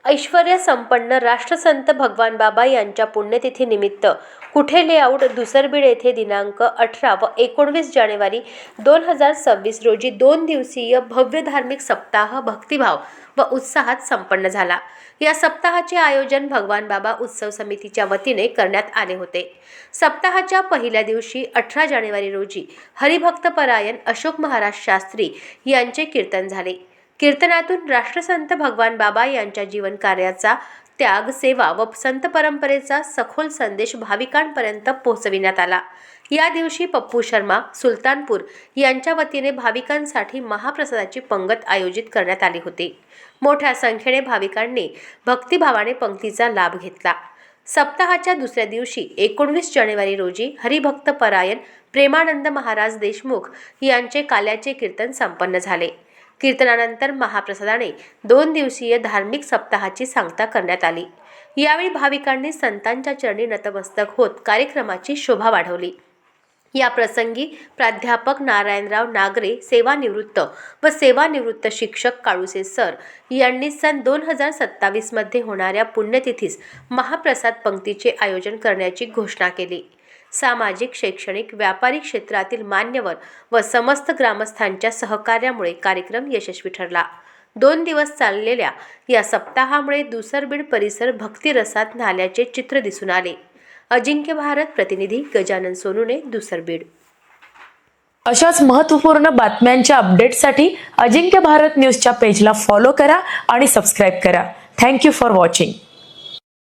ऐश्वर्य संपन्न राष्ट्रसंत भगवान बाबा यांच्या पुण्यतिथी निमित्त कुठे लेआउट दुसरबीड येथे दिनांक 18 व 19 जानेवारी 2026 रोजी 2 दिवसीय भव्य धार्मिक सप्ताह भक्तिभाव व उत्साहात संपन्न झाला। या सप्ताहाचे आयोजन भगवान बाबा उत्सव समितीच्या वतीने करण्यात आले होते। सप्ताहाच्या पहिल्या दिवशी 18 जानेवारी रोजी हरिभक्तपरायण अशोक महाराज शास्त्री यांचे कीर्तन झाले। कीर्तनातून राष्ट्रसंत भगवान बाबा यांच्या जीवन कार्याचा, त्याग, सेवा व संत परंपरेचा सखोल संदेश भाविकांपर्यंत पोहोचविण्यात आला। या दिवशी पप्पू शर्मा सुलतानपूर यांच्या वतीने भाविकांसाठी महाप्रसादाची पंगत आयोजित करण्यात आली होती। मोठ्या संख्येने भाविकांनी भक्तिभावाने पंक्तीचा लाभ घेतला। सप्ताहाच्या दुसऱ्या दिवशी 19 जानेवारी रोजी हरिभक्तपरायण प्रेमानंद महाराज देशमुख यांचे काल्याचे कीर्तन संपन्न झाले। कीर्तनानंतर महाप्रसादाने 2 दिवसीय धार्मिक सप्ताहाची सांगता करण्यात आली। यावेळी भाविकांनी संतांच्या चरणी नतमस्तक होत कार्यक्रमाची शोभा वाढवली। या प्रसंगी प्राध्यापक नारायणराव नागरे सेवानिवृत्त व सेवानिवृत्त शिक्षक काळुसे सर यांनी सन 2027 मध्ये होणाऱ्या पुण्यतिथीस महाप्रसाद पंक्तीचे आयोजन करण्याची घोषणा केली। सामाजिक, शैक्षणिक, व्यापारी क्षेत्रातील मान्यवर व समस्त ग्रामस्थांच्या सहकार्यामुळे कार्यक्रम यशस्वी ठरला। 2 दिवस चाललेल्या या सप्ताहामुळे दुसरबीड परिसर भक्तिरसात न्हाल्याचे चित्र दिसून आले। अजिंक्य भारत प्रतिनिधी गजानन सोनूने, दुसरबीड। अशाच महत्त्वपूर्ण बातम्यांच्या अपडेटसाठी अजिंक्य भारत न्यूजच्या पेजला फॉलो करा आणि सबस्क्राईब करा। Thank you for watching.